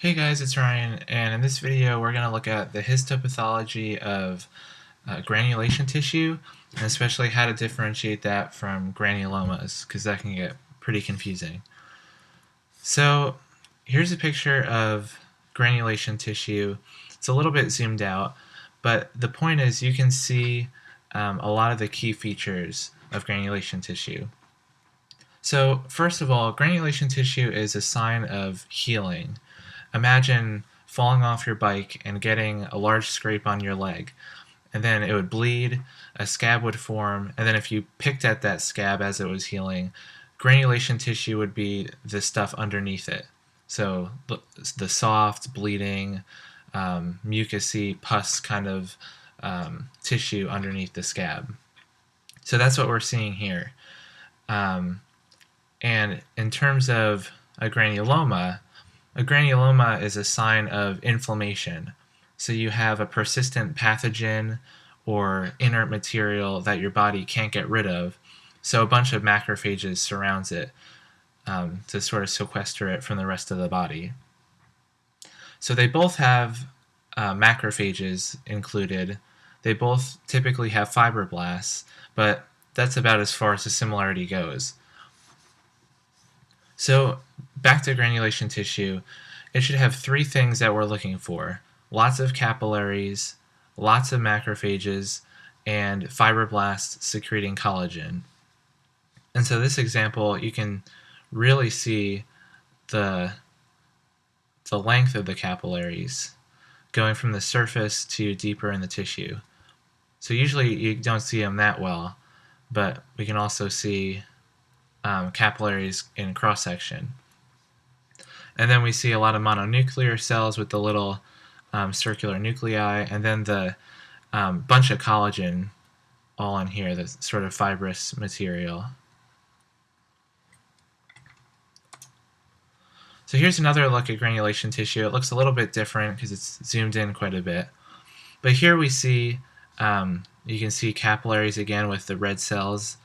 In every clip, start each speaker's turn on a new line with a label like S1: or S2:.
S1: Hey guys, it's Ryan, and in this video we're going to look at the histopathology of granulation tissue, and especially how to differentiate that from granulomas, because that can get pretty confusing. So here's a picture of granulation tissue. It's a little bit zoomed out, but the point is you can see a lot of the key features of granulation tissue. So first of all, granulation tissue is a sign of healing. Imagine falling off your bike and getting a large scrape on your leg, and then it would bleed, a scab would form, and then if you picked at that scab as it was healing, granulation tissue would be the stuff underneath it. So the soft, bleeding, mucousy, pus kind of tissue underneath the scab. So that's what we're seeing here. And in terms of a granuloma is a sign of inflammation. So you have a persistent pathogen or inert material that your body can't get rid of. So a bunch of macrophages surrounds it to sort of sequester it from the rest of the body. So they both have macrophages included. They both typically have fibroblasts, but that's about as far as the similarity goes. So back to granulation tissue, it should have three things that we're looking for: lots of capillaries, lots of macrophages, and fibroblasts secreting collagen. And so this example, you can really see the length of the capillaries going from the surface to deeper in the tissue. So usually you don't see them that well, but we can also see capillaries in cross-section. And then we see a lot of mononuclear cells with the little circular nuclei, and then the bunch of collagen all in here, the sort of fibrous material. So here's another look at granulation tissue. It looks a little bit different because it's zoomed in quite a bit. But here we see, you can see capillaries again with the red cells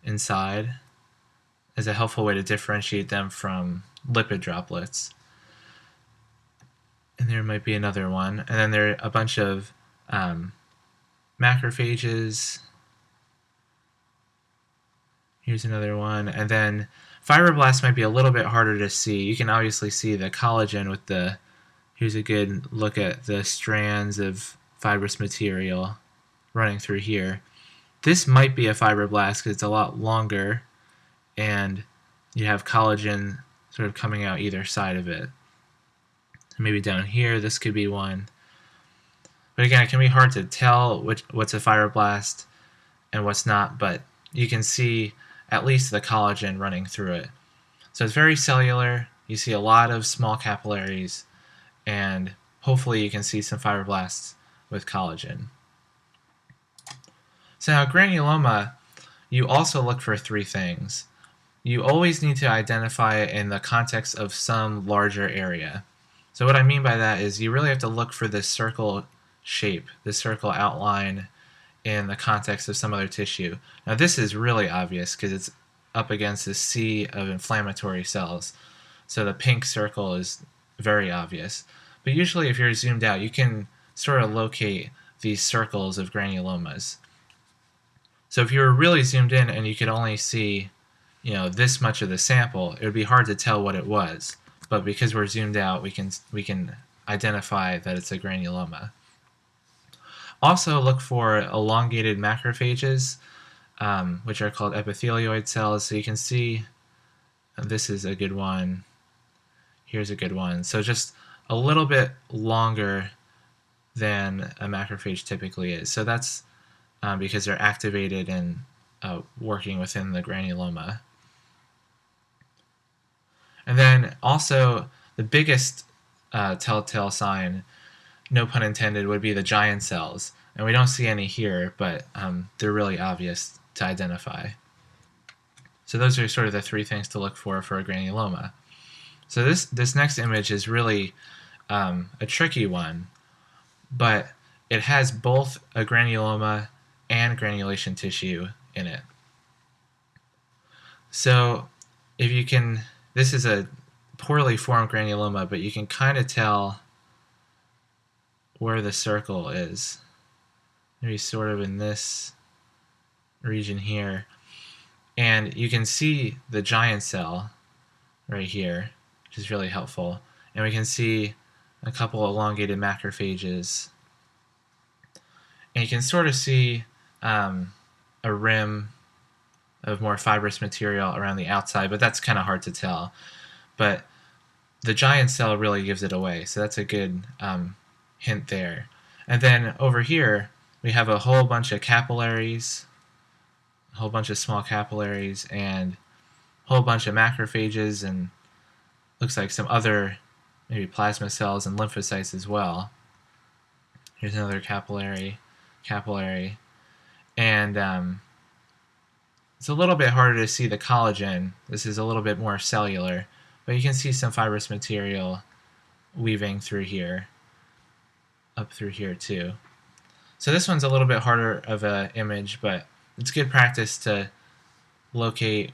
S1: inside as a helpful way to differentiate them from lipid droplets. And there might be another one. And then there are a bunch of macrophages. Here's another one. And then fibroblasts might be a little bit harder to see. You can obviously see the collagen with the, here's a good look at the strands of fibrous material running through here. This might be a fibroblast because it's a lot longer, and you have collagen sort of coming out either side of it. Maybe down here, this could be one. But again, it can be hard to tell what's a fibroblast and what's not, but you can see at least the collagen running through it. So it's very cellular. You see a lot of small capillaries, and hopefully you can see some fibroblasts with collagen. So now granuloma, you also look for three things. You always need to identify it in the context of some larger area. So what I mean by that is you really have to look for this circle shape, this circle outline in the context of some other tissue. Now this is really obvious because it's up against a sea of inflammatory cells. So the pink circle is very obvious. But usually if you're zoomed out, you can sort of locate these circles of granulomas. So if you were really zoomed in and you could only see, this much of the sample, it would be hard to tell what it was. But because we're zoomed out, we can identify that it's a granuloma. Also look for elongated macrophages, which are called epithelioid cells. So you can see this is a good one. Here's a good one. So just a little bit longer than a macrophage typically is. So that's because they're activated and working within the granuloma. And then also the biggest telltale sign, no pun intended, would be the giant cells. And we don't see any here, but they're really obvious to identify. So those are sort of the three things to look for a granuloma. So this next image is really a tricky one, but it has both a granuloma and granulation tissue in it. So if you can, this is a poorly formed granuloma, but you can kind of tell where the circle is. Maybe sort of in this region here. And you can see the giant cell right here, which is really helpful. And we can see a couple elongated macrophages. And you can sort of see a rim of more fibrous material around the outside, but that's kind of hard to tell. But the giant cell really gives it away, so that's a good hint there. And then over here, we have a whole bunch of capillaries, a whole bunch of small capillaries, and a whole bunch of macrophages, and looks like some other maybe plasma cells and lymphocytes as well. Here's another capillary, and it's a little bit harder to see the collagen. This is a little bit more cellular, but you can see some fibrous material weaving through here, up through here too. So this one's a little bit harder of an image, but it's good practice to locate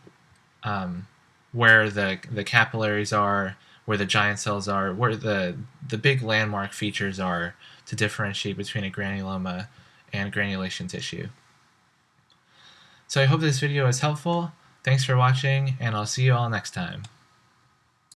S1: where the capillaries are, where the giant cells are, where the big landmark features are to differentiate between a granuloma and granulation tissue. So I hope this video was helpful. Thanks for watching, and I'll see you all next time.